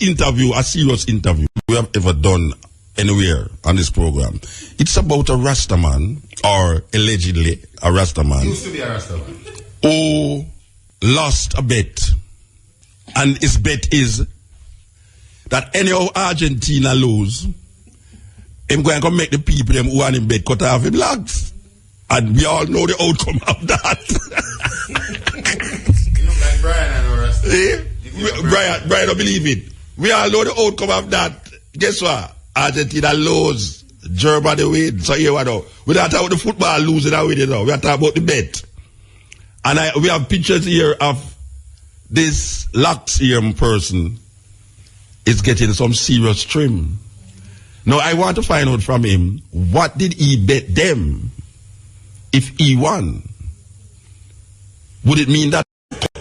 interview, a serious interview we have ever done anywhere on this program. It's about a Rasta man, or allegedly a Rasta man. Used to be a Rasta man. Who lost a bet. And his bet is that any of Argentina lose, him going to make the people them who want him bet cut off him legs. And we all know the outcome of that. You look like Brian and a Rasta. Brian don't believe it. We all know the outcome of that. Guess what? Argentina lose, Germany win. So here we know. We don't talk about the football losing and winning now. We are talking about the bet. And we have pictures here of this Laxium person is getting some serious trim. Now I want to find out from him, what did he bet them if he won? Would it mean that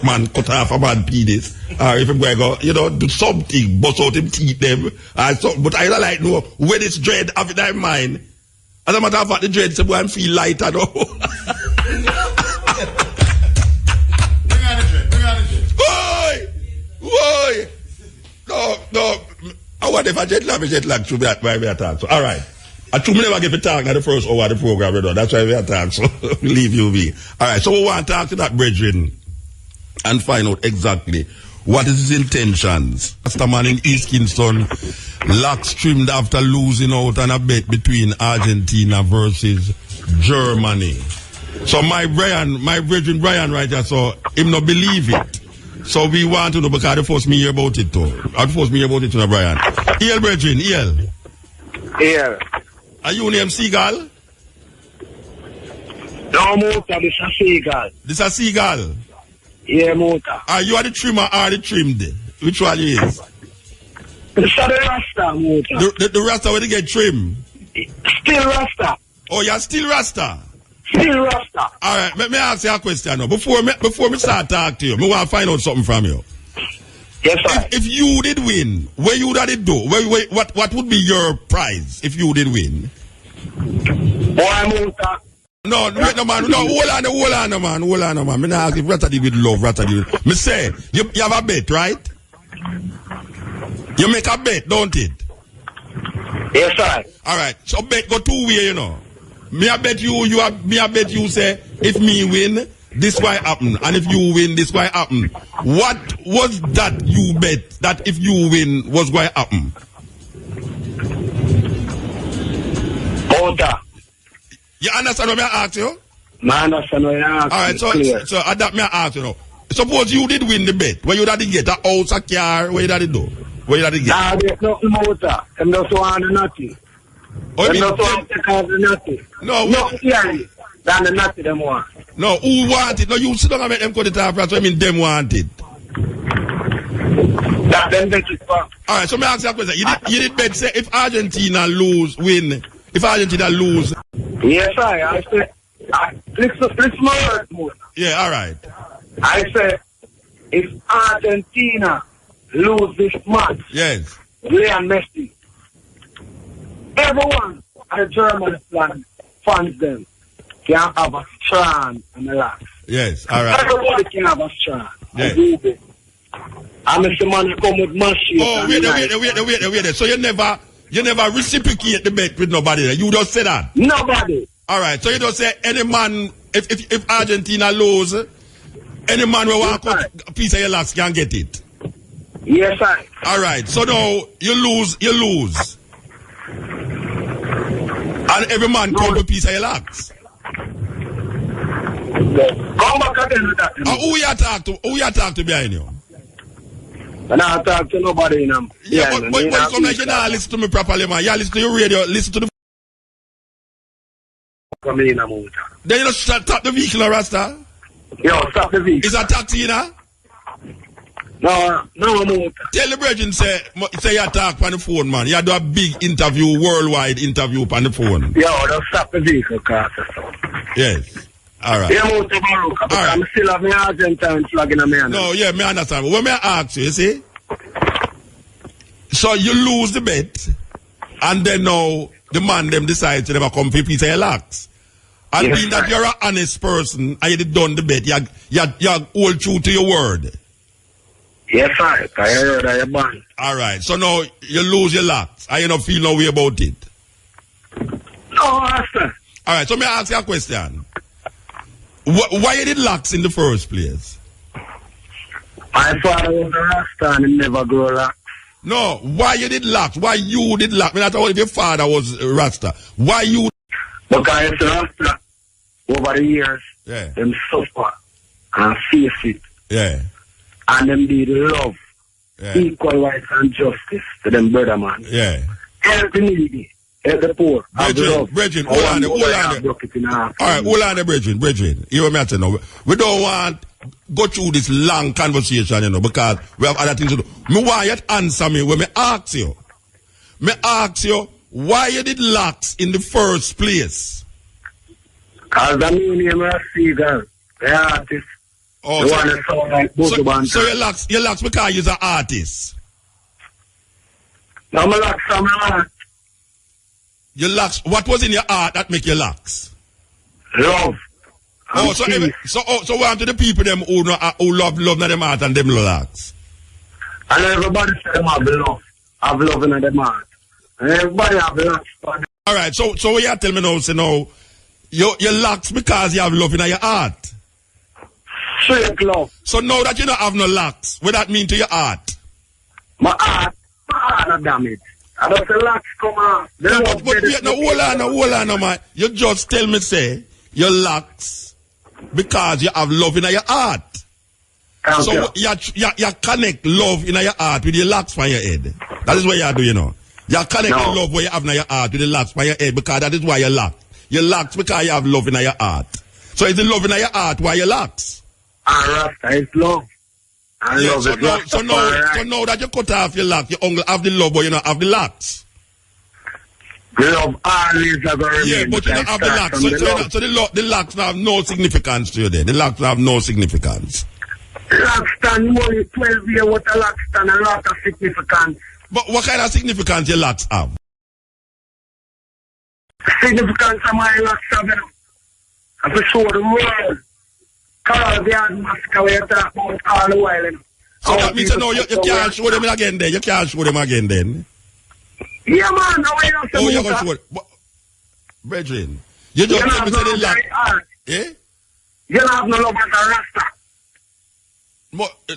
man cut off a man penis, or if I'm going to go, do something, bust out him teeth them, but I don't like know when it's dread have it in mind. As a matter of fact, the dread say, boy, I feel lighter now. Bring on the dread. Why? No. I wonder if I jet lag through that why we attack. So, all right. I truly never get to talk at the first hour of the program, that's why we attack. So, leave you be. All right, so we want to talk to that brethren and find out exactly what is his intentions. Rasta man in East Kingston locks trimmed after losing out on a bet between Argentina versus Germany. So my brethren Brian right here, so him not believe it. So we want to know because they force me hear about it too. I force me hear about it too, Brian. EL brethren, EL. Yeah. Are you named Seagull? No, Muta, this a Seagull. This a Seagull? Yeah, Muta. Are you the trimmer or the trimmed? Which one is? This is the Rasta, Muta. The Rasta where they get trim? Still Rasta. Oh, you're still Rasta? Still Rasta. All right, let me ask you a question now. Before me start talking to you, I want to find out something from you. Yes, sir. If you did win, what you did do? What would be your prize if you did win? Boy, Muta. No, wait, no, man. No, hold on, man. Me not ask if Rasta did with love, Rasta did with... Me say, you have a bet, right? You make a bet, don't it? Yes, sir. All right, so bet go two ways, Me I bet you say, if me win, this why happen. And if you win, this why happen. What was that you bet that if you win was why happen? Muta. You understand what I ask you? I understand what you ask. All right, so that me ask you now. Suppose you did win the bet. Where you did get a house, a car, where you did do? Where you did get? Nah, there's nothing, Muta. I'm just want nothing. Oh, I'm just want to take off the nothing. No, clearly than the nothing them want. No, who want it? No, you sit down and make them cut it off. That's what I mean, them want it. That them bet it for. All right, so me ask you a question. You did bet, say, if Argentina win, if Argentina lose. Yes, I said, listen my word, Muta. Yeah, all right. I said, if Argentina lose this match, Yes. Leon Messi, everyone at the German fans them can have a strand and a laugh. Yes, all right. Everybody can have a strand. Yes. And Mr. Man come with machine. Oh, wait. So you never reciprocate the bet with nobody. You just say that. Nobody. All right. So you don't say any man, if Argentina lose, any man will walk out a piece of your locks can get it. Yes, sir. All right. So now you lose. And every man come with a piece of your locks. Come back again with that. Who you talk to behind you? And I talk to nobody in them. Yeah, but you come like you not listen to me properly, man. You listen to your radio, listen to the... Come in, Muta. Then you just stop the vehicle, Rasta? Yo, stop the vehicle. Is a taxi, you know? No, Muta. Tell the brethren, say you talk on the phone, man. You do a big interview, worldwide interview on the phone. Yo, just stop the vehicle, cause yes. All right. Yeah, MUTABARUKA, but right. I'm still having Argentine flag in my hand. No, yeah, me understand. But when me ask you see? So you lose the bet, and then now the man them decide to never come for a piece of your locks. And yes, being that you're an honest person, and you done the bet, you hold true to your word. Yes, sir. I heard that you're banned. All right. So now you lose your locks. I don't feel no way about it. No, Rasta. All right. So may I ask you a question? Why you did locks in the first place? My father was a Rasta and he never grew locks. No. Why you did locks? Why you did locks? I mean, I thought if your father was a Rasta. Why you? Because it's a Rasta. Over the years, Yeah. them suffer and face it. Yeah. And them did love, Yeah. equal rights and justice to them brother man. Yeah. Help the needy, help the poor. have love. Brethren, I hold want on, to hold go on. and broke it in half. All right, hold on, brethren. You know what I'm saying now? We don't want go through this long conversation, you know, because we have other things to do. Me want you to answer me when me ask you. Me ask you why you did locks in the first place. Because the name is Seagull, the artist. Oh, The one that sound like Bozo Banton. so you locks because you're an artist. Now, my locks are my heart. You locks. What was in your art that make you locks? Love. Oh, and so peace. so want to the people them who love na them art and them locks. And everybody say them have love. Have love in them heart. And everybody have love for them. All right. So what you tell me now? Say now, you locks because you have love in your art. Straight love. So now that you don't have no locks, what that mean to your art? My heart are damaged. I don't say locks come out. They No, love but better wait, no, hold on, man. You just tell me, say, your locks because you have love in your art. Thank So you. you connect love in your art with your locks on your head. That is what you do, you know. You connect No. the love where you have in your art with the locks on your head because that is why you lock. You locks because you have love in your art. So it's the love in your art why you locks. And Rasta is love. And Yeah, love so is now that you cut off your locks, you only have the love, but you don't have the locks. love always have a remain. Yeah, but you don't have the locks. So the locks have no significance to you then. The locks have no significance. Locks stand only 12 years what a lock stand a lot of significance. But what kind of significance your locks have? Significance of my locks have, you know. I have to show the world. Cause they had massacre where you talk about all the while, you know. So that means you can't show them again then. You can't show them again then. Yeah, man. Now I know Oh, you're going to show it. Brethren, you just tell me say the lock. Eh? You don't have no love as a Rasta.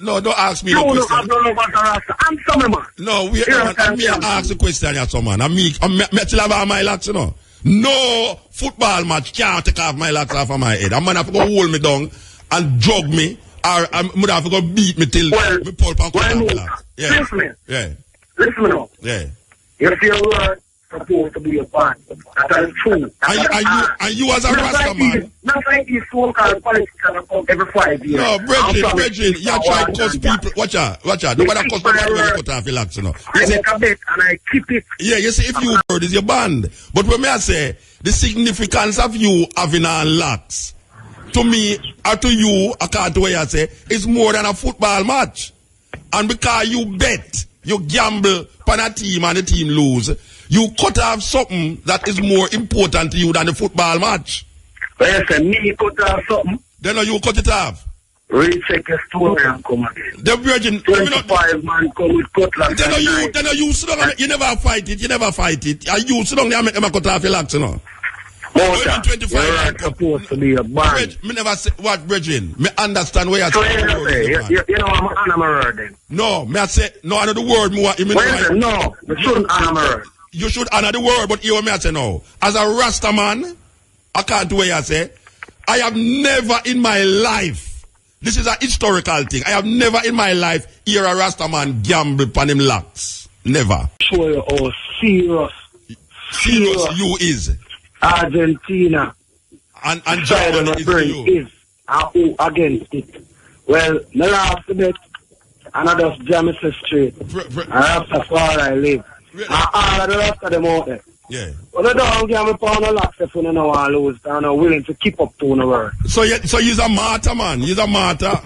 No, don't ask me You the don't have question. no love as a Rasta. I'm sorry, man. No, wait, You no, don't I'm here understand. ask the question, yes, man. I'm still have all my locks, you know. No football match can't take off my locks off of my head. A man have to go hold me down and drug me, or I'm gonna have to go beat me till me pulp and cut off my locks. Yeah. Listen, Yeah. listen now. Yeah. If your word supposed to be a band, that is true. And you as a Rasta man. Not like these so-called politicians come every 5 years. No, brethren, you try to cuss people. Watch out. Nobody cuss people when you cut off your locks, you know. I make a bet and I keep it. Yeah, you see, if you word is your band. But when I say, the significance of you having on locks, to me, or to you, according to what you say, is more than a football match. And because you bet, you gamble on a team and the team lose, you cut off something that is more important to you than the football match. Well, say me cut off something, Then you cut it off. recheck your story and come again. The virgin, 25 man come with cutlass. then you sit down, you never fight it. And you sit down there and make them cut off your locks, you know. Motor, 25 you're man not supposed to be a band. Me never say what, brethren. Me understand where So you're saying. you know I'm an word then. No, me I say no. Another word more. Well, no, you shouldn't honor word. You should honor the word, but you me I say no. As a Rasta man, I can't do what I say. I have never in my life. This is a historical thing. I have never in my life hear a Rasta man gamble upon him locks. Never. Show you how Serious you is. Argentina And side of Germany my is brain you. is and who against it. Well, me laugh a bit and I just jam it straight. And that's where I live. And all of the rest of them out there. Yeah. But they don't give me pound of locks if you don't want to lose. They're not willing to keep up to the word. So you're a martyr, man. You're a martyr.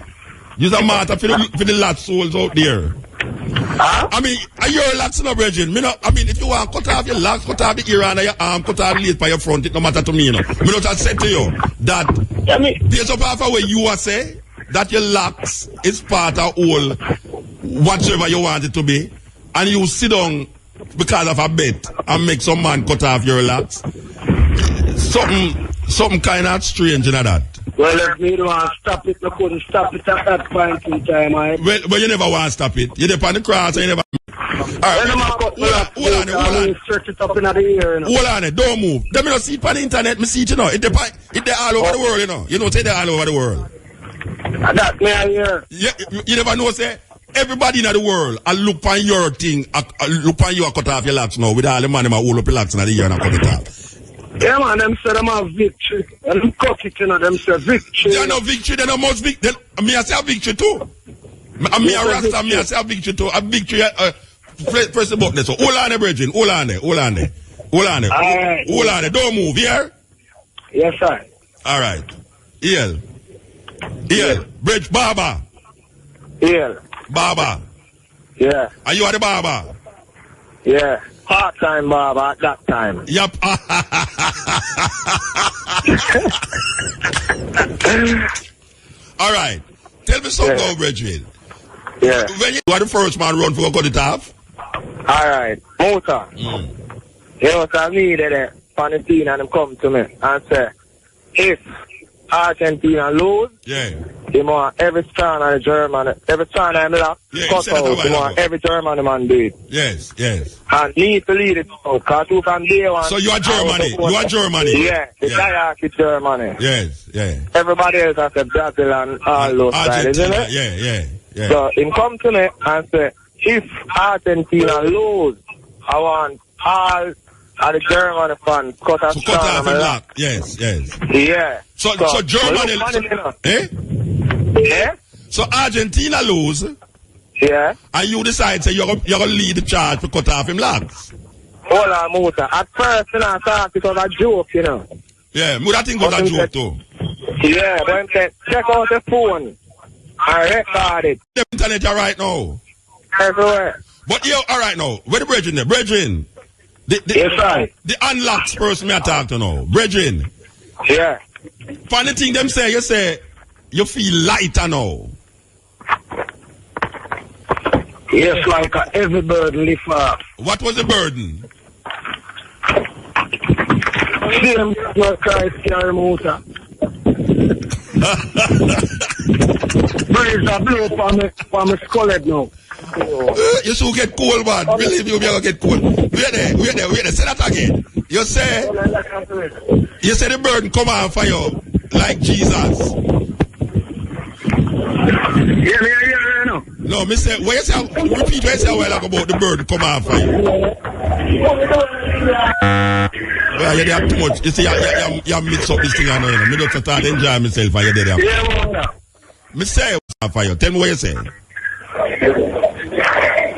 You're a martyr for the lost souls out there. Huh? I mean, are you locks no brethren? I mean, if you want cut off your locks, cut off the ear and your arm, cut off the lace by your front, it no matter to me, you know. Me not just said to you that based up off of what you are say, that your locks is part of all whatever you want it to be, and you sit down because of a bet and make some man cut off your locks. Something kind of strange in that. Well, if me don't want to stop it, I couldn't stop it at that point in time. Well, you never want to stop it. You're on the cross and you never... Alright, hold on. Stretch it up in the air, you know. Hold on, don't move. Let me not see it on the internet, me see it, you know. It's all over the world, you know. You know, say they're all over the world. And that me I hear. You never know, say, everybody in the world, I look on your thing, I look on you, I cut off your locks now, with all the man, I hold up your locks in the ear and I cut it off. Yeah, man, them say them have victory. And them cut it, you know, them say victory. They no victory, they no most victory. Me I say a victory too. Me a Rasta, me I say a victory too. A victory, press the button. So hold on there, brethren. Hold on there. Alright. Hold on there. Don't move, here? Yes, sir. Alright. Here. Bridge, Baba. Here. Baba. Yeah. Are you at the Baba? Yeah. Part-time Baba at that time. Yep. Alright. Tell me something now, brethren. Yeah. When you are the first man run for cut it off? Alright. Motor. You know, so I needed it. Argentina and them come to me and say, if Argentina lose, they want every strand of the German, every strand of the lock, cut out, they want every German man do it. Yes. And need to lead it out, because who from day one. So you are Germany? Yeah, the JAH is Germany. Yes. Everybody else has a Brazil and all those guys, isn't it? Yeah. So he come to me and say, if Argentina lose, I want all the German fans cut off the lock. Yes. Yeah. So Germany... Yeah? So Argentina lose... Yeah. And you decide, say, you're going to lead the charge to cut off him locks. Hold on, Musa. At first, I thought it was a joke, you know. Yeah, I think it was a joke, too. Yeah, but I said, check out the phone and record it. The internet are right now. Everywhere. But you all right now. Where the brethren there? Brethren. Yes, right. The unlocked person me I talk to now. Brethren. Yeah. Funny thing them say, you say, you feel lighter now. Yes, like every burden lift off. What was the burden? Same like Christ carry motor. Breeze a blow for me skull head now. You should get cold, man. Believe you, you're going to get cold. Wait there. Say that again. You say the burden come on for you like Jesus. Yeah, no. No, me say, what you say, repeat what you say a while ago about the bird come on for you. Well, you have too much. You see, you mix up this thing and all. Me just start enjoy myself and you did it. Yeah, me say for you. Tell me what you say.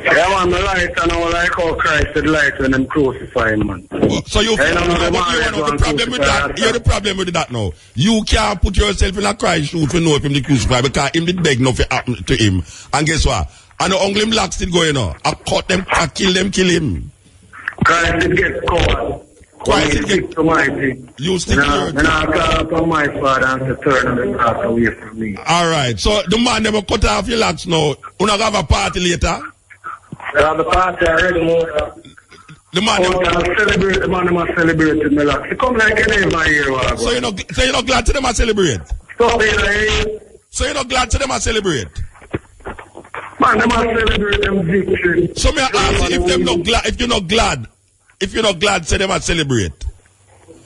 Yeah, man, the light and all like how Christ said light when them crucify him, man. So you feel the problem with that. You're the problem with that now. You can't put yourself in a Christ shoe to know if him the crucify because him did beg nothing happen to him. And guess what? And the only blacks still going on. I cut them, I kill him. Christ did get caught. Christ did get to mighty. You still and I call upon my Father and to turn and pass away from me. Alright, so the man never cut off your locks now. You not have a party later? The party already more. The man celebrate. The man must celebrate with me. Like, it come like any my year. So you're not glad to them I celebrate? So you're not glad to them I celebrate? Man, they must celebrate them victory. So me ask you if you're not glad, say them I celebrate.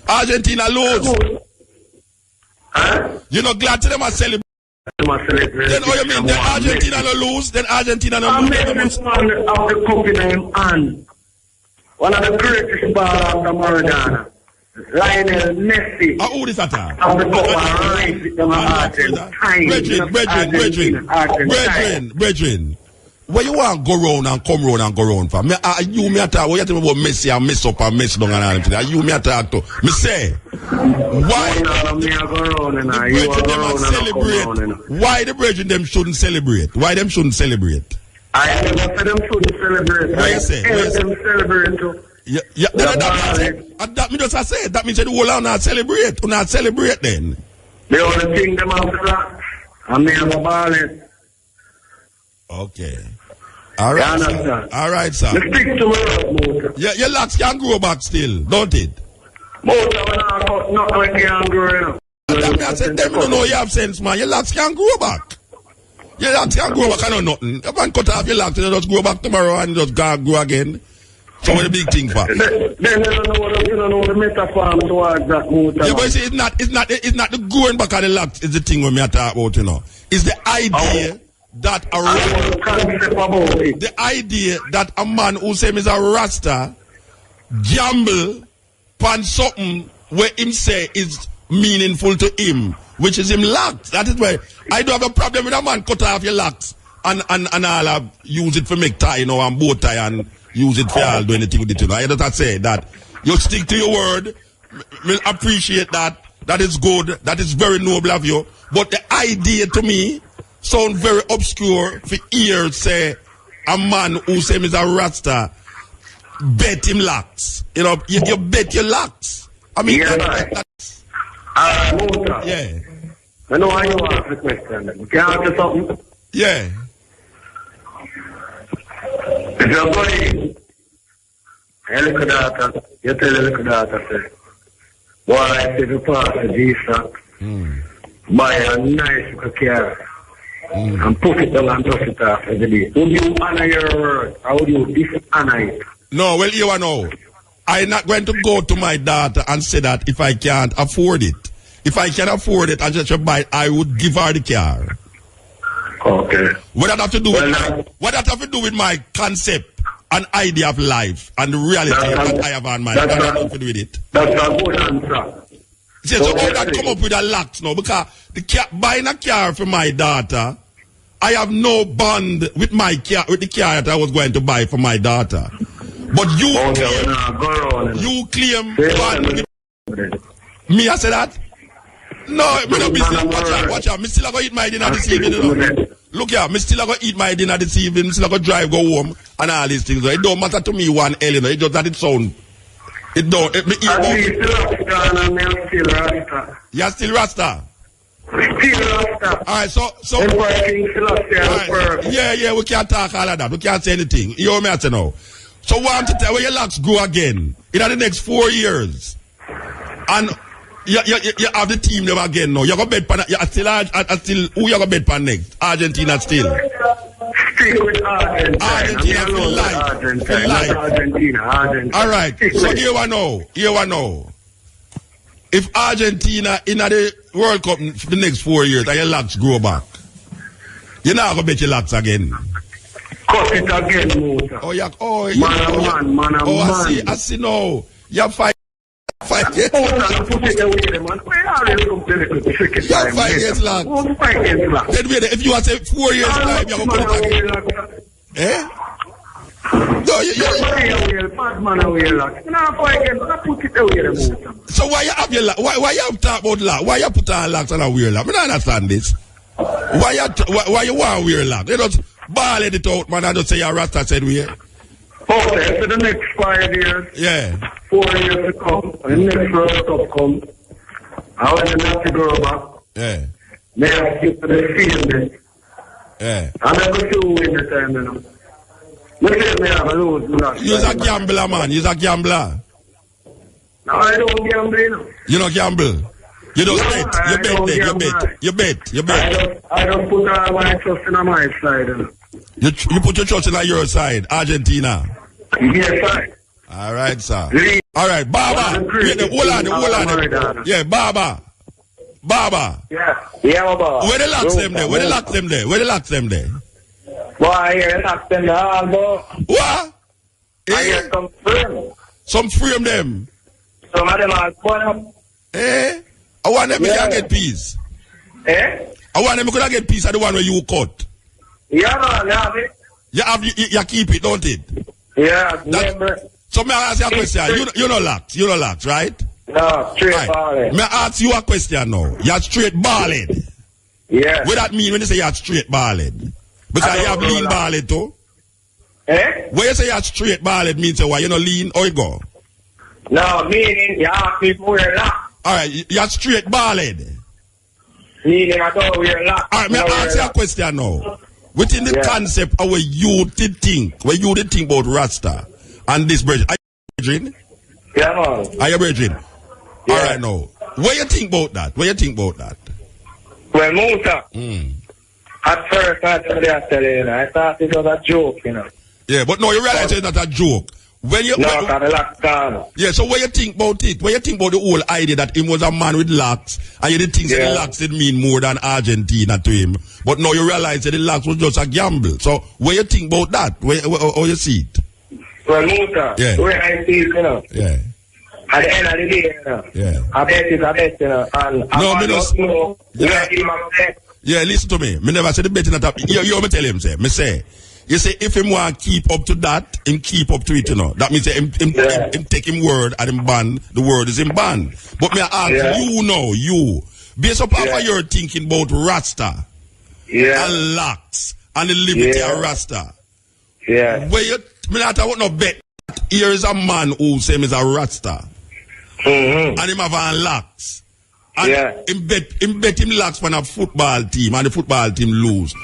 Argentina lose. Huh? You're not glad to them I celebrate. Then what you mean? Then Argentina no lose? Then Argentina no lose? I'm making fun of the cup in him and one of the greatest ball after Maradona, Lionel Messi. Who is that? Of the cup and Brethren. Where you want to go round and come round and go round for? Me talk. What you tell me about Messi and mess up and mess down and all them things? You me talk to? Me say, why the brethren them shouldn't celebrate? Why them shouldn't celebrate? I never said them shouldn't celebrate. What you say? Them celebrate too. That means I said. That means the whole lot not celebrate. You not celebrate then. The only thing them have to do, I may have a ball in. Okay. All right, You sir. understand? All right, sir. You stick to my motor. Yeah, your locks can grow back still, don't it? Motor, when I got not like you and growing. I said, them don't know you have sense, man. Your locks can grow back. Your locks can grow back, I know nothing. You can cut off your locks and you just grow back tomorrow and just grow again. So what the big thing for? Then you don't know the metaphor towards that motor. Yeah, but you see, it's not the growing back of the locks is the thing when me talk about, you know. It's the idea that a man who says he's a Rasta gamble on something where him say is meaningful to him, which is him locks. That is why I don't have a problem with a man cut off your locks and all use it for make tie, you know, and bow tie and use it for all do anything with it, you know. I just say that you stick to your word. We'll appreciate that. That is good. That is very noble of you. But the idea to me sound very obscure for ears say a man who says he's a Rasta bet him locks. You know, you bet your locks. I mean, that's motor. yeah. I know how you ask the question. Can I ask you something? Yeah. If you're going, you look at that, you tell the little daughter, say, boy, I see the pass of Jesus, buy a nice little car, and put it on and dust it off every day. Would you honor your word, or would you dishonor it? No, well, you know, I'm not going to go to my daughter and say that if I can't afford it. If I can afford it and just buy it, I would give her the car. Okay. What that have to do with my concept and idea of life and the reality that I have on my life? That has nothing to do with it. That's a good answer. See, so how that come up with a locks now? Because buying a car for my daughter, I have no bond with my car, with the car that I was going to buy for my daughter. But you claim bond with me. I say that. No, me no business. Watch out. Me still go eat my dinner this evening. You know? Look here, me still go eat my dinner this evening. Me still go drive, go home, and all these things. It don't matter to me one L, you know. It just that it sound. It don't. You're still Rasta. Still Rasta. All right, so. Right. Yeah, we can't talk all of that. We can't say anything. You hear me say now. So what I'm to tell you, your locks grow again in the next 4 years, and. You have the team them again now. You got bet pan. You still who you got bet pan next? Argentina still. Still with Argentina. Argentina for life. Argentina. All right. So here we know. If Argentina in the World Cup for the next 4 years and your locks grow back, you're not gonna bet your locks again. Cut it again, Musa. Man. I see now. You fight. 5 years. You have 5 years long. Then wait, if you want to say 4 years time, you're going to put it again. Eh? No, so why you have your lock? Why you have talk about lock? Why you put on locks and a weird lock? I don't understand this. Why you want weird lock? They just ball it out, man, and just say your Rasta said weird. Okay, for the next 5 years. Yeah. 4 years to come, and the next World Cup come, I want to have to go back. Yeah. May I keep the field. Yeah. I'm not going to win the time, you know. You're a gambler, man. You're a gambler. No, I don't gamble, you know. You don't gamble. You don't bet. You bet. I don't put all my trust in my side, you know. You put your trust in your side, Argentina. Yes, sir. All right, sir. All right, Baba. Hold on. Yeah, Baba. Yeah, Baba. Where they lock them there? Where they lock them there? Boy, you lock them there, bro. What? I hear some frame. Some frame them. Some of them are spun up. Eh? I want them to get peace. Eh? I want them to get peace of the one where you cut. Yeah, man, you have it. You keep it, don't it? Yeah, remember. So may I ask you a question? You know locks, right? No, straight right. ballad. May I ask you a question now? You're straight ballad. Yeah. What that mean when you say you're straight ballad? Because you have lean ballad too. Eh? When you say you're straight ballad means why you know lean or you go? No, meaning you have people wear lock. Alright, you're straight ballad. Meaning I don't wear lock. Alright, may I ask you a question now? within the concept of where you did think about Rasta and this brethren. Are you brethren? Yeah, man. Are you brethren? Yeah. All right, now. What you think about that? Well, Muta. At first, I thought it was a joke, you know. Yeah, but no, you realize it's not a joke. When you yeah, so what you think about it? What you think about the whole idea that he was a man with locks, and you did think that the locks did mean more than Argentina to him, but now you realize that the locks was just a gamble. So what you think about that? How you see it? Well, Muta, the way I see it, you know. Yeah. At the end of the day, you know. Yeah. I bet, you know. And I don't know. Yeah, listen to me. Me never say the betting that up. You me tell him say. Me say. You say if him want to keep up to that, him keep up to it, you know. That means him take him word and him ban. The word is him ban. But me ask you now, based upon what you're thinking about Rasta and locks and the liberty of Rasta. Yeah. Where you me not want no bet. Here is a man who say is a Rasta. And him have on locks. And him bet him locks for a football team and the football team lose.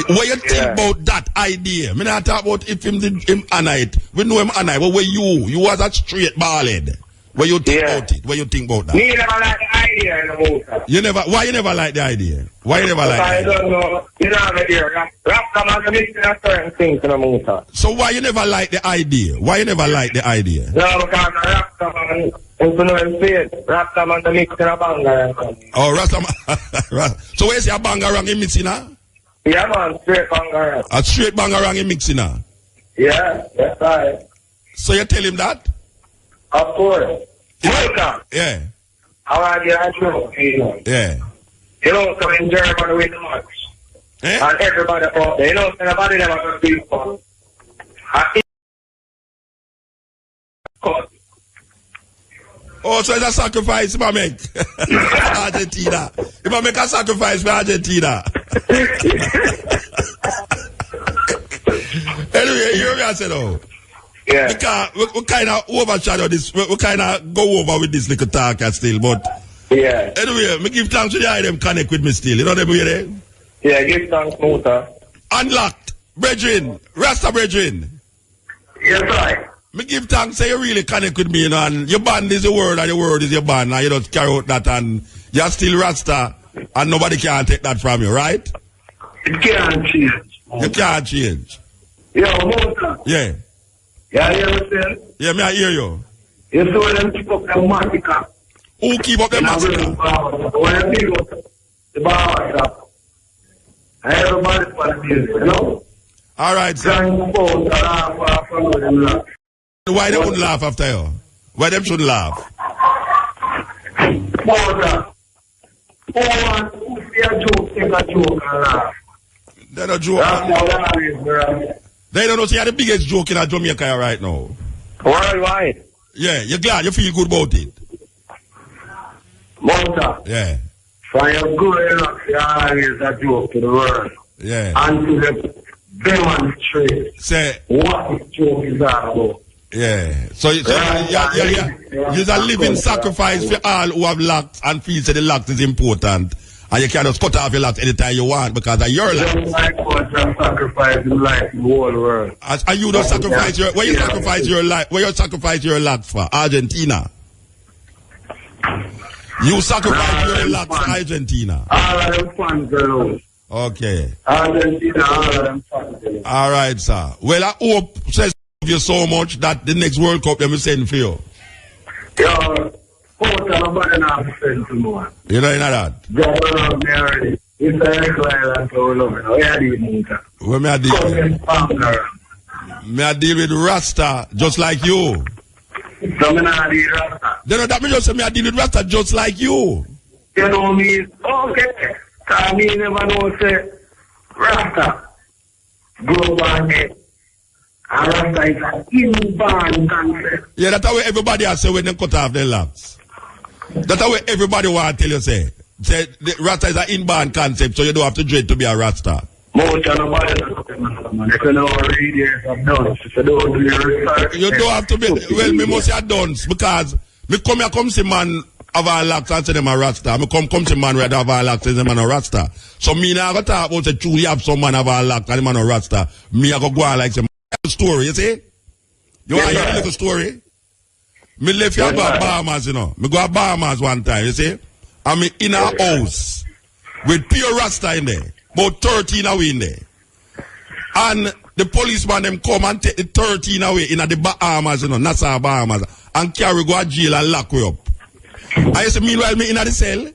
What you think about that idea? Me not talk about if him honor it. We know him honor it, but where you was a straight ballhead. What you think about it? What you think about that? Me never like the idea in the motor. Why you never like the idea? I don't know. You know the idea. Rasta man mixing a certain things in the motor. So why you never like the idea? No, because Rasta man, if you know him say it, Rasta man mixing a banger. Oh, Rasta man. So where's your banger wrong in mixing, huh? Yeah, man, straight banger. A straight banger in mixing, huh? Yeah, that's right. So you tell him that? Of course. Yeah. I want to get a joke, you know. Yeah. You know, so in Germany with the much. And everybody out there, you know, everybody never going to be fun. Oh, so it's a sacrifice if I make Argentina. If I make a sacrifice for Argentina. Anyway, you hear me I said, oh. Yeah. We kind of overshadow this. We kind of go over with this little talk still, but yeah. Anyway, me give thanks to the item connect with me still. You know them hear there? Yeah, give thanks, Muta. Unlocked, brethren, Rasta brethren. Yes, right. Me give thanks, say you really connect with me, you know, and your band is your word and your word is your band, and you don't carry out that, and you're still Rasta, and nobody can take that from you, right? It can't change. You can't change. Yo, Muta. Yeah. Yeah, you understand? Yeah, me I hear you. You saw them keep up the massacre. Who keep up the massacre? When you pick up the barbershop, everybody for the music, you know? All right, sir. Why they wouldn't laugh after you? Why them should laugh? They're not joking. They don't know, see, you're the biggest joke in Jamaica right now. Worldwide. Yeah, you're glad, you feel good about it. Monta. Yeah. For your good enough, you're always a joke to the world. Yeah. And to the demonstrate what this joke is all about. Yeah. So you're a living sacrifice for all who have locks and feel that the locks is important. And you can just cut off your locks anytime you want because of your locks. Just like what you're sacrificing life in the whole world. And you don't sacrifice your, where you sacrifice your life, where you sacrifice your locks for? Argentina. You sacrifice your locks for Argentina. All of them fans girls. Okay. Argentina, all of them fans. All right, sir. Well, I hope says you so much that the next World Cup they will send for you. Yo, nobody not send to me. You know that? Just love me already. It's a little island, so we love it. Where are you doing that? Where may I deal with? May I deal with Rasta just like you? So me not deal with Rasta. Then that means just say me I deal with Rasta just like you. You know me? Okay. Because me never know say Rasta go back. And Rasta is an inborn concept. Yeah, that's how everybody has say when they cut off their locks. That's how everybody want to tell you say. Say the Rasta is an inborn concept, so you don't have to dread to be a Rasta. Most of nobody man. If you don't read it, I'm done. If you don't do your research. You don't have to be, well, me must have done because me come here come see man have a locks and say them a Rasta. I come to man where they have a locks and them a Rasta. So me now I go talk about say truly have some man have a locks and them a Rasta. Me I go on like some story, you see? You want to hear a little story? Me left here about Bahamas, you know. Me go to Bahamas one time, you see? And me in a house with pure Rasta in there. About 13 away in there. And the policeman them come and take the 13 away in the Bahamas, you know, Nassau, Bahamas, and carry go to jail and lock we up. I say, meanwhile, me in the cell,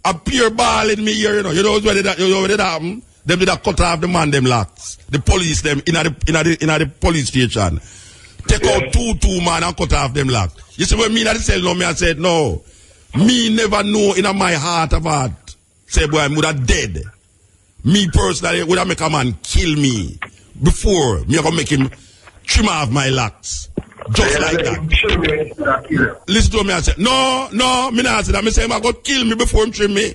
a pure ball in me here, you know. You know what did happen? Them did a cut off the man them locks. The police them in the police station. Take out two man and cut off them locks. You see when me in the cell now, me I said, no. Me never know in my heart of heart. Say boy, I'm would have dead. Me personally would have make a man kill me. Before me I gonna make him trim off my locks. Just like that. Listen to me, I said, no, me not say that. Me say him I go kill me before him trim me.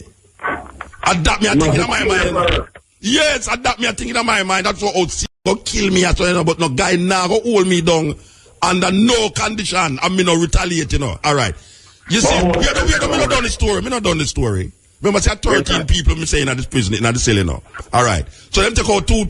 Adapt me, I think in my mind. Yes, adapt me, I think in my mind. That's what outside go kill me, as well, you know, but no guy now go hold me down under no condition and me no retaliate, you know. Alright. You see, me not done the story. Me not done the story. Remember, say 13 people me say in this prison, in the cell, you know. Alright. So them take out 2,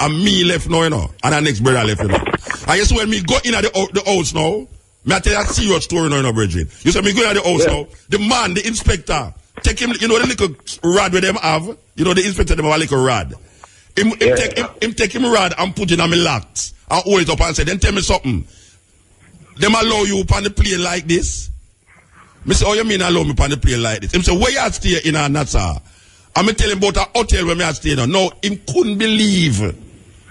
and me left now, you know. And the next brother left, you know. And you see when me go in the house now, me I tell you a serious story now, you know, Bridget. You see me go in the house now, the man, the inspector, take him, you know the little rod where them have? You know the inspector them have a little rod. Him take him rod and put it on my locks and hold it up and say, then tell me something. Them allow you upon the plane like this? Me say, oh, you mean allow me upon the plane like this? Him say, where you stay in a Nassau? And me tell him about a hotel where me I stay now. No, him couldn't believe.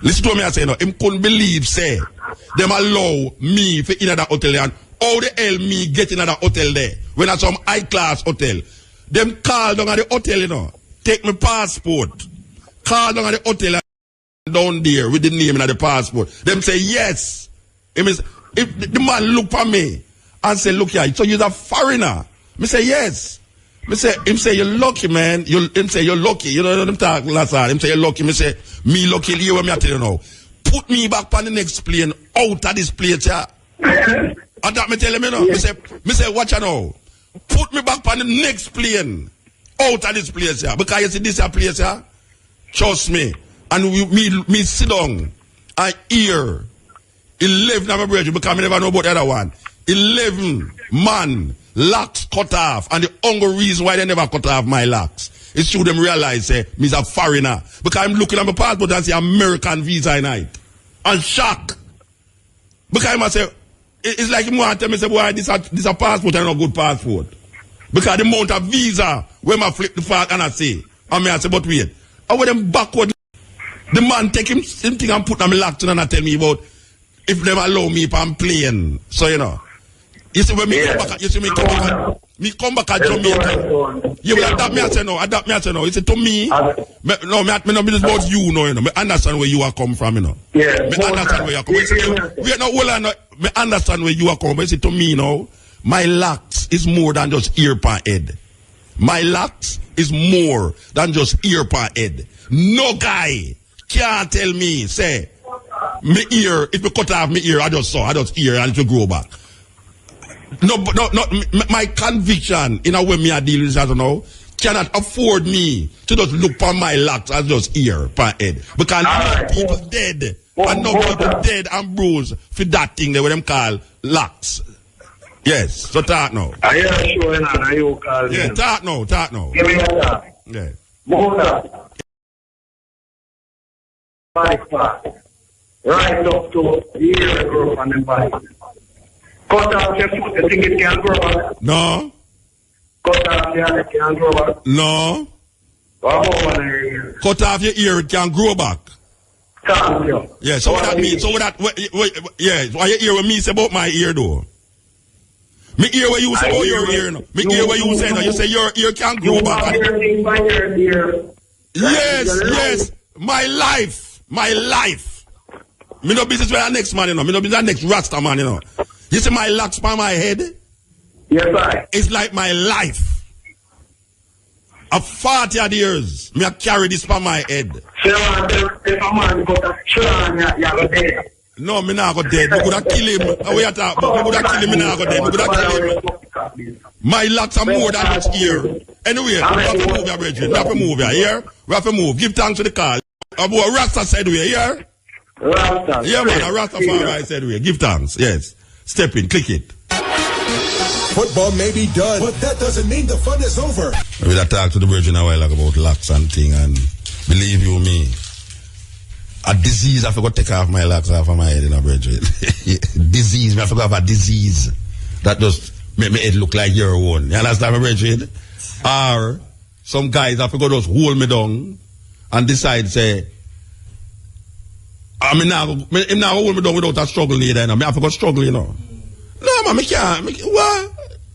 Listen to me I say now. Him couldn't believe, say, them allow me for in that hotel and how the hell me get in that hotel there? When I some high class hotel. Them call down at the hotel, you know. Take my passport. Call down at the hotel down there with the name and the passport. Them say yes. If the man look for me and say, look here, so you're a foreigner. Me say yes. Him say you're lucky, man. Him say you're lucky. You know them talk last time. Him say you're lucky. Me say me lucky. Here what me I tell you now. Put me back on the next plane out of this place, yeah. And that me tell him, you know. Me say watch out now. Put me back on the next plane out of this place, yeah. Because you see this place, yeah. Trust me. And me sit down and hear 11 of my brethren, because I never know about the other one. 11 man locks cut off. And the only reason why they never cut off my locks is to them realize, say, me's a foreigner. Because I'm looking at my passport and see American visa in it. And shock. Because I must say, it's like him want to tell me, say, boy, this a passport and not a good passport. Because the amount of visa, when I flip the fact and I say, I say, but wait. I want them backward. The man take him thing and put them locked in and I tell me about if them allow me if I'm playing. So you know. You see when me come back, me come back at Jamaica. You will adapt me I say no. You see to me, me not business about you know, you know. Me understand where you are come from, you know. Yeah. Me understand where you are come. We are not well me understand where you are come. But you see to me, you know, my locks is more than just ear per head. My locks is more than just ear per head. No guy can't tell me, say, me ear, if you cut off me ear, I just ear and it will grow back. No, my conviction in a way me I deal with that now cannot afford me to just look for my locks as just ear per head. Because no people dead, and no people dead and bruised for that thing they what them call locks. Yes, so talk now. I hear sure now, you call. Yeah, talk now. Give me a talk. Yeah. Mona. Right up to here grow on the bike. Cut off your foot, you think it can grow back? No. Cut off your ear, it can grow back? No. What about your ear? Cut off your ear, it can grow back. Thank you. Yeah, so what that means? So what that, yeah, what you hear what me say about my ear though? Me hear what you say about your ear no? Me hear what you say no? You say your ear can grow back. Yes, my life. Me no business with the next man, you know. Me no business with the next Rasta man, you know. You see my locks by my head? Yes, sir. It's like my life. Of 40 odd years, me I carry this by my head. If a man got a churn, you go dead. No, me not go dead. Me could have kill him. How you talk? Me could have kill him, me not go dead. Me could have kill him. My locks are more than just here. Anyway, we have to move here, brethren. We have to move here. We have to move. Give thanks to the call. About Rasta said we here. Rasta. Yeah, man. A Rastafari said we. Give thanks. Yes. Step in. Click it. Football may be done, but that doesn't mean the fun is over. We had talked to the virgin a while ago about locks and thing, and believe you me, a disease I forgot to take off my locks off of my head, you know, brethren. Disease, I forgot about a disease that just make my head look like your own. You understand, my brethren? Or some guys I forgot just hold me down and decide say, I'm not hold me down without a struggle either, you know. I forgot struggle, you know. No, man, I can't. What?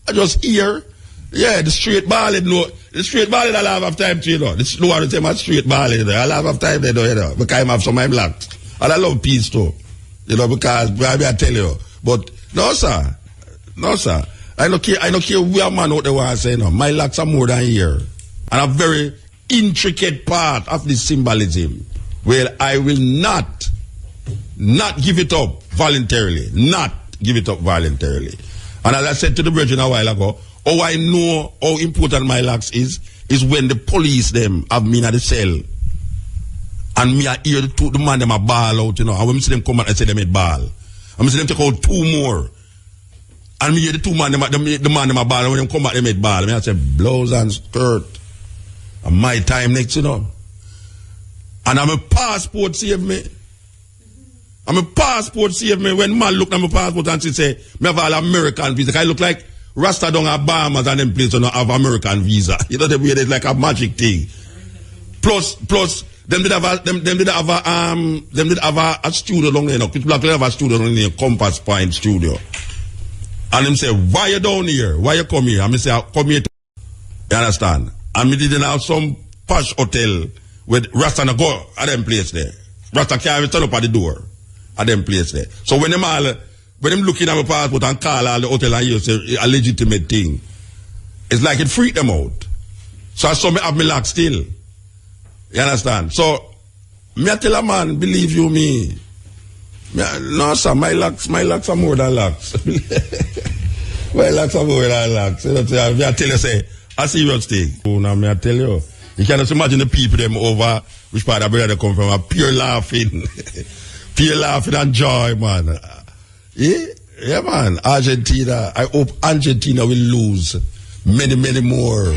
I just hear. Yeah, the straight ballad, no. The straight ballad, I have time to, you know. The slow one, say my straight ballad, you know. I have time, you know, because I have some of my blacks. And I love peace, too. You know, because, I tell you. But, no, sir. No, sir. I don't care where man out there want to say, no. My locks are more than here. And a very intricate part of this symbolism. Well, I will not give it up voluntarily. Not give it up voluntarily. And as I said to the brethren a while ago, how I know how important my locks is when the police them have me in the cell and me I hear the man them a ball out, you know, and when I see them come out and say they made ball. And I see them take out two more. And me hear the two man them the man them a ball, and when them come out they made ball. I say blouse and skirt. And my time next, you know. And I'm a passport save me. I'm a passport save me. When man look at my passport and say, me have all American visa. I look like Rasta down at Bahamas and them place don't have American visa. You know, the way it's like a magic thing. Plus, them did have a studio down there, you know. People have a studio down there, Compass Point Studio. And them say, why you down here? Why you come here? And me say, I come here to, you understand? And me didn't have some posh hotel with Rasta no go at them place there. Rasta can't even turn up at the door at them place there. So when them looking at my passport and call all the hotel and you say a legitimate thing, it's like it freaked them out. So I saw me have my lock still. You understand? So me I tell a man, believe you me. No sir, my locks are more than locks. My locks are more than locks. You know, me I tell you say a serious thing. Oh, now me I tell you. You can just imagine the people them over which part of they come from, a pure laughing. Pure laughing and joy, man. Yeah, man. Argentina. I hope Argentina will lose many more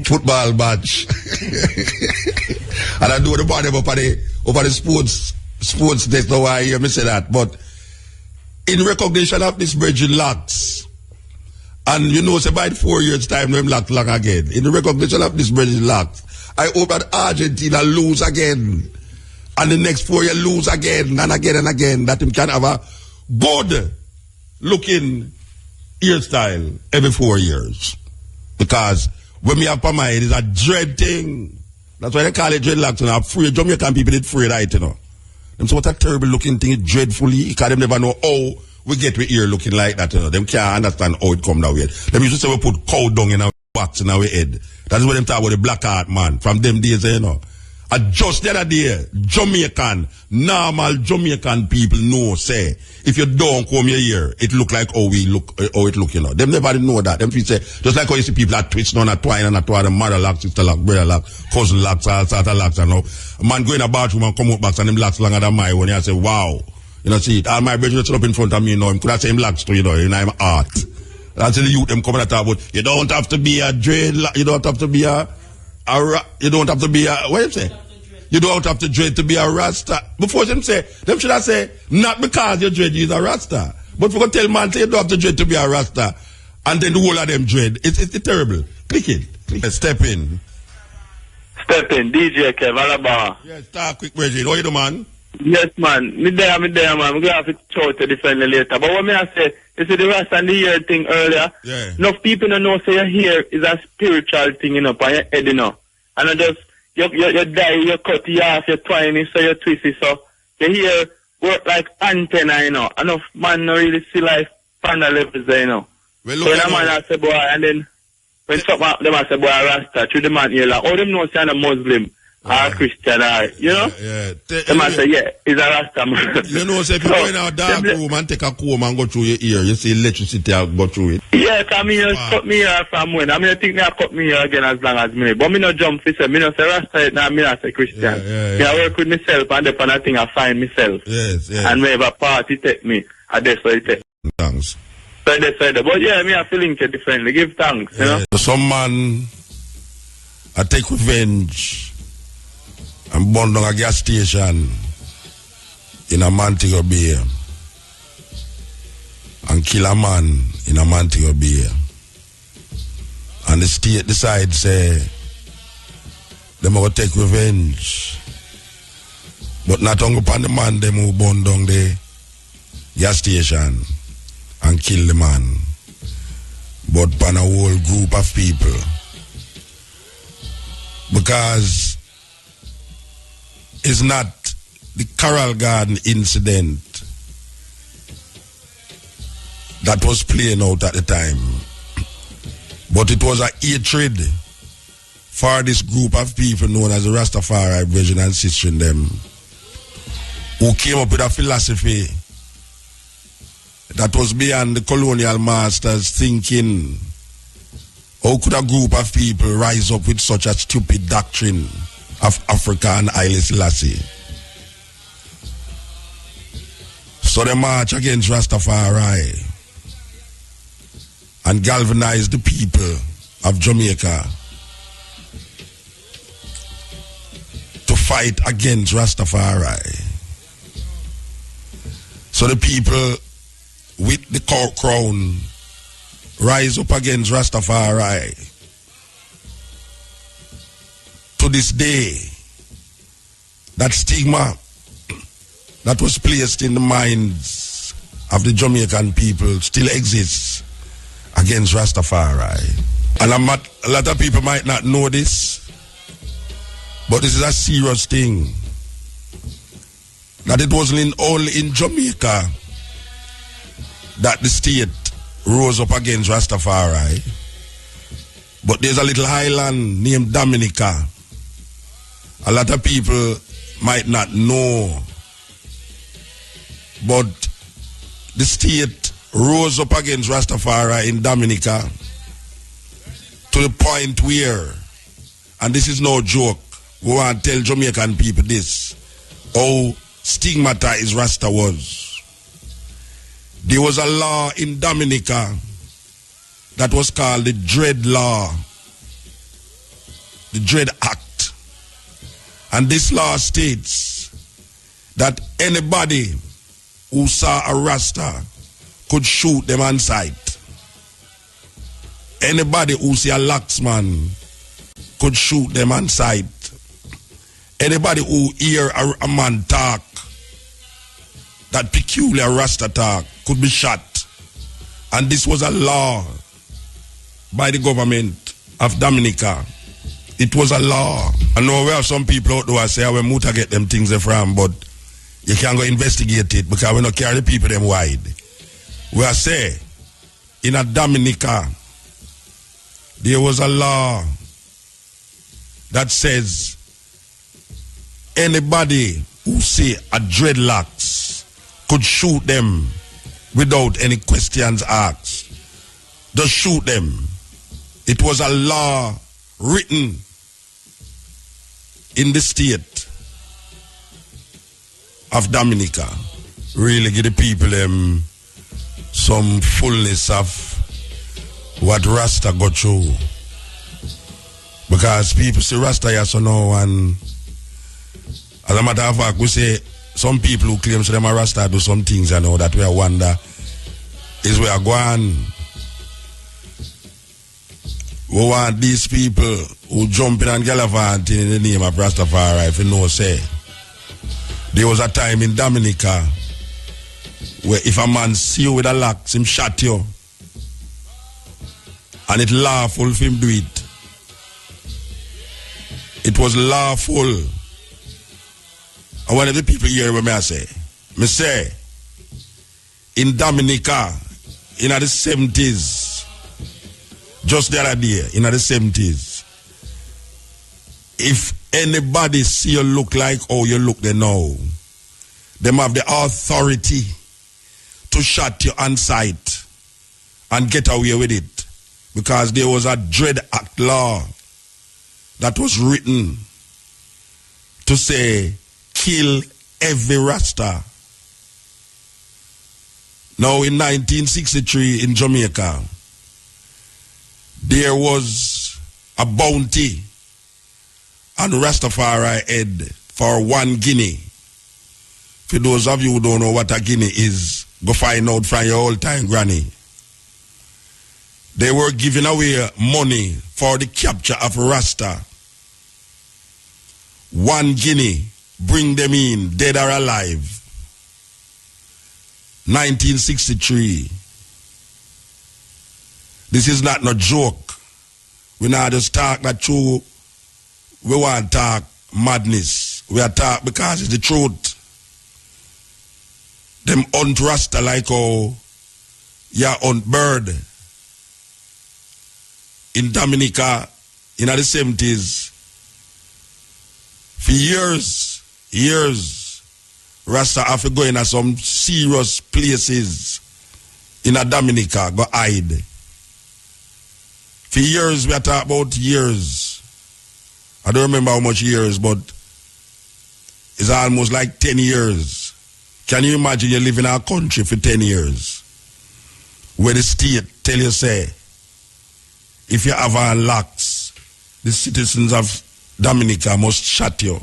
football match. And I do the body over the sports desk. No, I hear me say that. But in recognition of this Virgin locks, and you know, say by 4 years' time, them lock again. In the recognition of this Virgin locks, I hope that Argentina lose again. And the next 4 years lose again and again and again. That him can have a good looking hairstyle every 4 years. Because when me have on my head, it's a dread thing. That's why they call it dreadlocks. You know, afraid. Jamaican people did afraid, right, you know. Them say what a terrible looking thing, dreadfully. Because them never know how we get with ear looking like that, you know. Them can't understand how it come that way. Them used to say we put cow dung in our box in our head. That's what them talk about the black heart, man. From them days, you know. Just the other day, normal Jamaican people know, say, if you don't come here, it look like how it look, you know. Them never know that. Them people say, just like how you see people that twist on a twine, mother lock, sister lock, brother lock, cousin lock, all sort of locks, and all. A man go in a bathroom and come out back and them locks longer than mine when you say, wow. You know, see it. All my brothers sit up in front of me, you know, him could have same locks too, you know, I'm art. That's the youth them coming at about, you don't have to be a dread, you don't have to be you don't have to be a, what you say? You don't have to dread to be a Rasta. Before them say, them should have say, not because you dread you is a Rasta. But if you tell man, say you don't have to dread to be a Rasta, and then the whole of them dread, it's terrible. Click it. Step in. DJ Kev, Alabama. Yes, start quick, Reggie. How you do, man? Yes, man. Me there, man. I'm going to have to show to defend it later. But what me I say, you see the Rasta and the hair thing earlier? Yeah. Enough people don't know say your hair is a spiritual thing, you know, on your head, you know. And I just, you dye, you cut it off, you twine it, so you twist it, so your hair work like antenna, you know. Enough man don't really see life on the levels there, you know. Well, so when a man I say, boy, and then when some of them I say, boy, Rasta, through the man here, like, all them know say I'm a Muslim. or Christian, or, you know? The man say, yeah, he's a Rasta man. You know, say if you go in a dark room and take a comb and go through your ear, you see electricity go through it. Yes, I mean, you cut me here from when. I mean, I think I cut me here again as long as me. But me no jump for say, me no say Rasta, now me not say Christian. I work with myself and the kind of thing I find myself. Yes. And me have a party take me, and that's why it take. Thanks. So that's why, but yeah, me I feeling it differently. Give thanks, you know? Some man, I take revenge and burn down a gas station in a Montego Bay and kill a man in a Montego Bay. And the state decides, say, they will take revenge. But not only upon the man, they will burn down the gas station and kill the man, but upon a whole group of people. Because it's not the Coral Garden incident that was playing out at the time, but it was a hatred for this group of people known as the Rastafari Brethren and Sisters in them, who came up with a philosophy that was beyond the colonial masters thinking. How could a group of people rise up with such a stupid doctrine of Africa and Haile Selassie? So they march against Rastafari and galvanize the people of Jamaica to fight against Rastafari. So the people with the crown rise up against Rastafari. To this day, that stigma that was placed in the minds of the Jamaican people still exists against Rastafari. And a lot of people might not know this, but this is a serious thing. That it wasn't only in Jamaica that the state rose up against Rastafari, but there's a little island named Dominica. A lot of people might not know, but the state rose up against Rastafari in Dominica to the point where, and this is no joke, we want to tell Jamaican people this, how stigmatized Rasta was. There was a law in Dominica that was called the Dread Law, the Dread Act. And this law states that anybody who saw a Rasta could shoot them on sight. Anybody who see a laxman could shoot them on sight. Anybody who hear a man talk, that peculiar Rasta talk, could be shot. And this was a law by the government of Dominica. It was a law. I know we have some people out there who say, where Muta get them things from, but you can't go investigate it because we don't carry the people them wide. We are say, in a Dominica, there was a law that says anybody who see a dreadlocks could shoot them without any questions asked. Just shoot them. It was a law written in the state of Dominica. Really give the people some fullness of what Rasta got through. Because people say Rasta here so now, and as a matter of fact, we say some people who claim them are Rasta do some things, you know, that we wonder is where going. We want these people who jump in and gallivant in the name of Rastafari, if you know, say. There was a time in Dominica where if a man see you with a lax, him shot you. And it's lawful for him do it. It was lawful. And one of the people hear what I say, in Dominica, in the 70s, just the other day, in the 70s, if anybody see you look like how you look there now, them have the authority to shut you on sight and get away with it. Because there was a Dread Act law that was written to say, kill every Rasta. Now in 1963 in Jamaica, there was a bounty on Rastafari head for 1 guinea. For those of you who don't know what a guinea is, go find out from your old time granny. They were giving away money for the capture of Rasta. 1 guinea, bring them in, dead or alive. 1963. This is not no joke. We not just talk that true. We want to talk madness. We are talk because it's the truth. Them hunt Rasta like how you hunt bird. In Dominica, in the 70s, for years, Rasta have to go in some serious places in a Dominica, go hide. For years, we are talking about years. I don't remember how much years, but it's almost like 10 years. Can you imagine you live in our country for 10 years? Where the state tell you, say, if you have unlocks, the citizens of Dominica must shut you.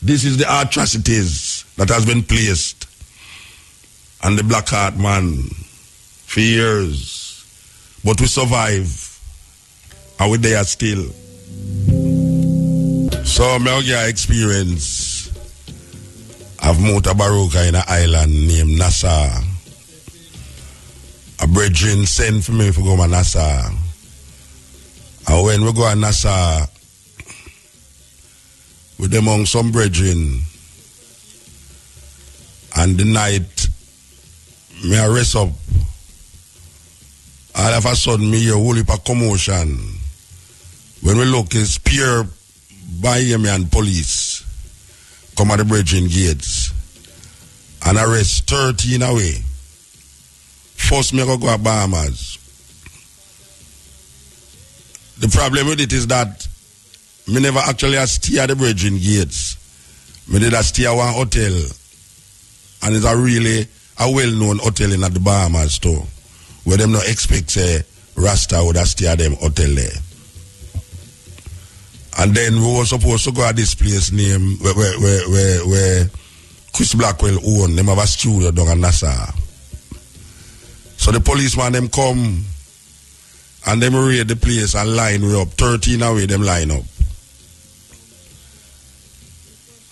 This is the atrocities that has been placed on the black heart man for years. But we survive and we're there still. So my experience of MUTABARUKA in an island named Nassau. A brethren sent for me to go to Nassau. And when we go to Nassau, with them among some brethren, and the night, me I rest up. All of a sudden, me hear a whole heap of commotion. When we look, it's pure by me and police come at the brethren gates and arrest 13 away. First, me go to Bahamas. The problem with it is that me never actually stay at the brethren gates. Me did stay at one hotel, and it's a really a well-known hotel in the Bahamas too, where them not expect say Rasta would stay at them hotel there. And then we were supposed to go at this place named where Chris Blackwell own. Them have a studio down in Nassau. So the policeman them come and them raid the place and line we up. 13 away them line up.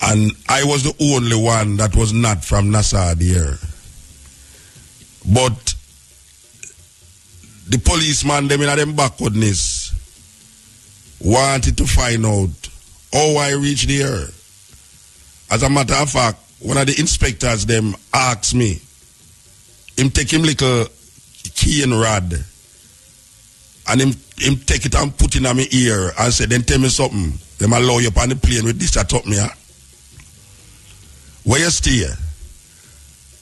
And I was the only one that was not from Nassau there. But the policeman them in them backwardness wanted to find out how I reached there. As a matter of fact, one of the inspectors them asked me, him take him little key and rod and him take it and put it in my ear and say, then tell me something. Them allow you up on the plane with this that up me. Huh? Where you stay?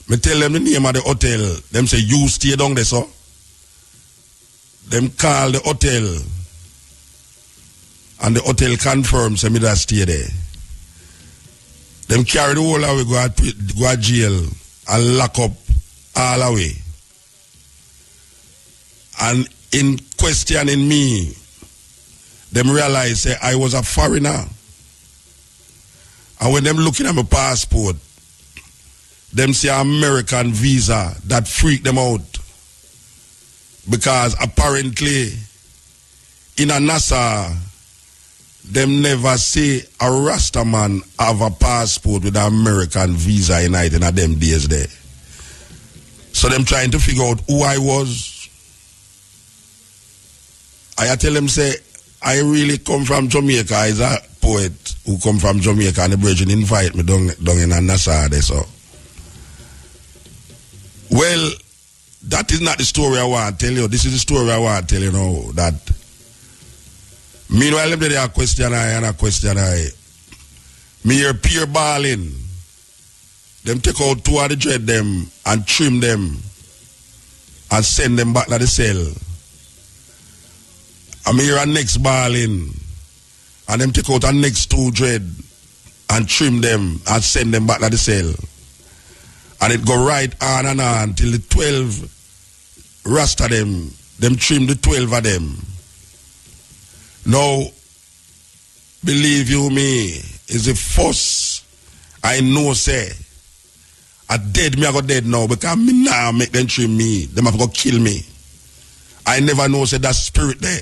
Me tell them the name of the hotel. Them say, you stay down there, so. Them call the hotel. And the hotel confirms me that stay there. Them carry the whole away, go to jail and lock up all away. And in questioning me, them realize say I was a foreigner. And when them looking at my passport, them see an American visa that freaked them out. Because apparently in a Nassau, them never say a Rasta man have a passport with an American visa in it in a them days there. So them trying to figure out who I was. I tell them say, I really come from Jamaica. Is a poet who come from Jamaica and the brethren invite me down in a Nassau there, so. Well, that is not the story I want to tell you. This is the story I want to tell you now, that Meanwhile, them there a question and a question me hear peer balling. Them take out 2 of the dread them and trim them and send them back to the cell. And me hear a next balling and them take out a next 2 dread and trim them and send them back to the cell. And it go right on and on till the 12 Rasta them trim the 12 of them. Now, believe you me, is the first I know say, I dead me, I got dead now, because me now make them trim me, them have got kill me. I never know say that spirit there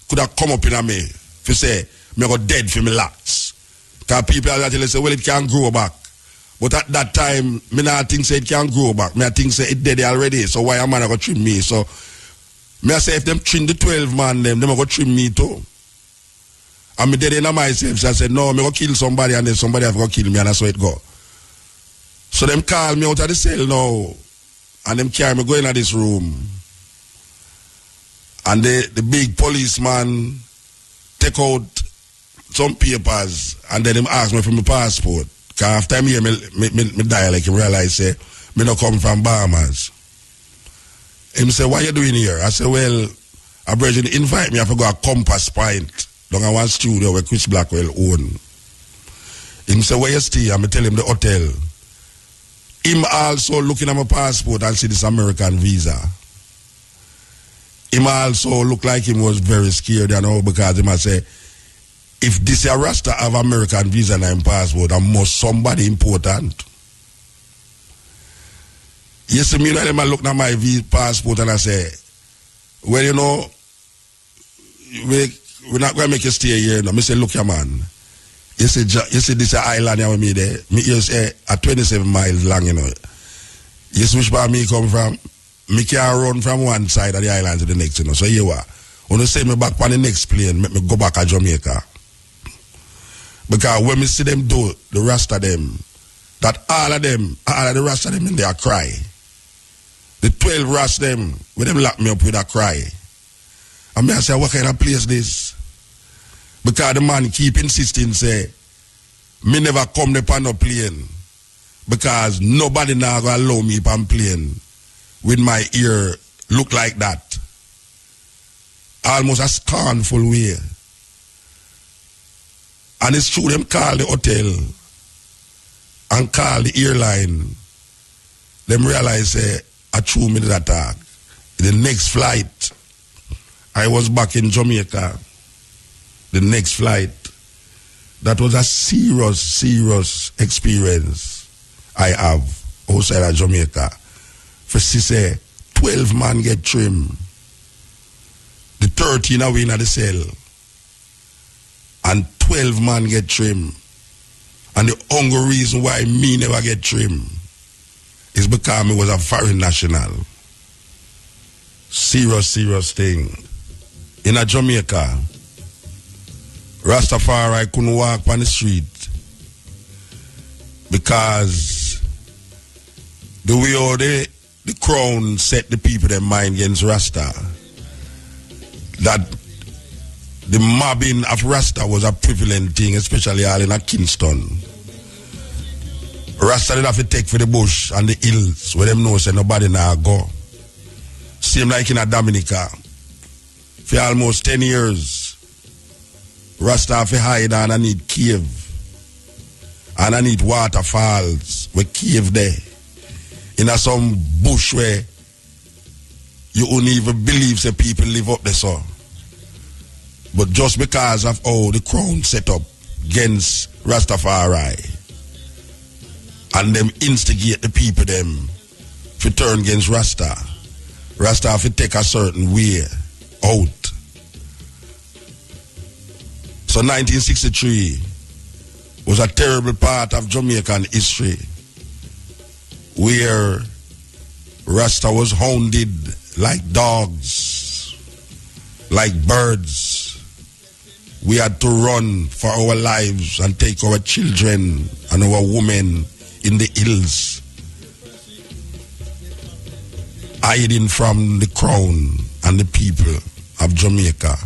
could have come up in me, if you say, me I got dead for me locks. Because people are actually say, well, it can't grow back. But at that time, me not think say it can't grow back. Me I think say it dead already, so why a man I got trim me? So, me I say if them trim the 12 man, them I got trim me too. And me dead in myself, so I said, no, me go kill somebody and then somebody have got kill me and that's how it go. So them call me out of the cell now and them carry me go into this room. And the big policeman take out some papers and then them ask me for my passport. Because after I'm here, me dialect, he realize, say, me not come from Bahamas. Him say, what you doing here? I say, well, a brethren invite me, I forgot a Compass Point. Down at one studio where Chris Blackwell own. Him say, where you stay? I'm tell him the hotel. Him also looking at my passport and see this American visa. Him also look like him was very scared, you know, because he must say, if this a Rasta have American visa and him passport, I must somebody important. Yes, me know them I look at my passport and I say, well, you know, we're not going to make you stay here. No, I say, look, your man. You see this island here with me there. Me here say a 27 miles long, you know. You see which part me come from? Me can run from one side of the island to the next, you know. So here what? When you send me back on the next plane, make me go back to Jamaica. Because when me see them do the Rasta them, that all of the Rasta them in there cry. The 12 Rasta them, when them lock me up with a cry. And me I say, what kind of place this? Because the man keep insisting, say, me never come upon no plane. Because nobody now gonna allow me upon plane with my ear look like that. Almost a scornful way. And it's true, them call the hotel and call the airline. Them realize, say, a true minute attack. The next flight, I was back in Jamaica. The next flight, that was a serious experience I have outside of Jamaica. For she say, 12 man get trim. The 13 are in the cell. And 12 man get trim. And the only reason why me never get trim is because me was a foreign national. Serious thing. In a Jamaica, Rastafari couldn't walk on the street because the way how the crown set the people their mind against Rasta, that the mobbing of Rasta was a prevalent thing, especially all in a Kingston. Rasta did have to take for the bush and the hills where them know say nobody now go. Same like in a Dominica. For almost 10 years, Rasta have to hide and I need cave. And I need waterfalls with cave there. In a some bush where you won't even believe say people live up there so. But just because of how the crown set up against Rastafari and them instigate the people them to turn against Rasta. Rasta have to take a certain way out. So 1963 was a terrible part of Jamaican history where Rasta was hounded like dogs, like birds. We had to run for our lives and take our children and our women in the hills, hiding from the crown and the people of Jamaica.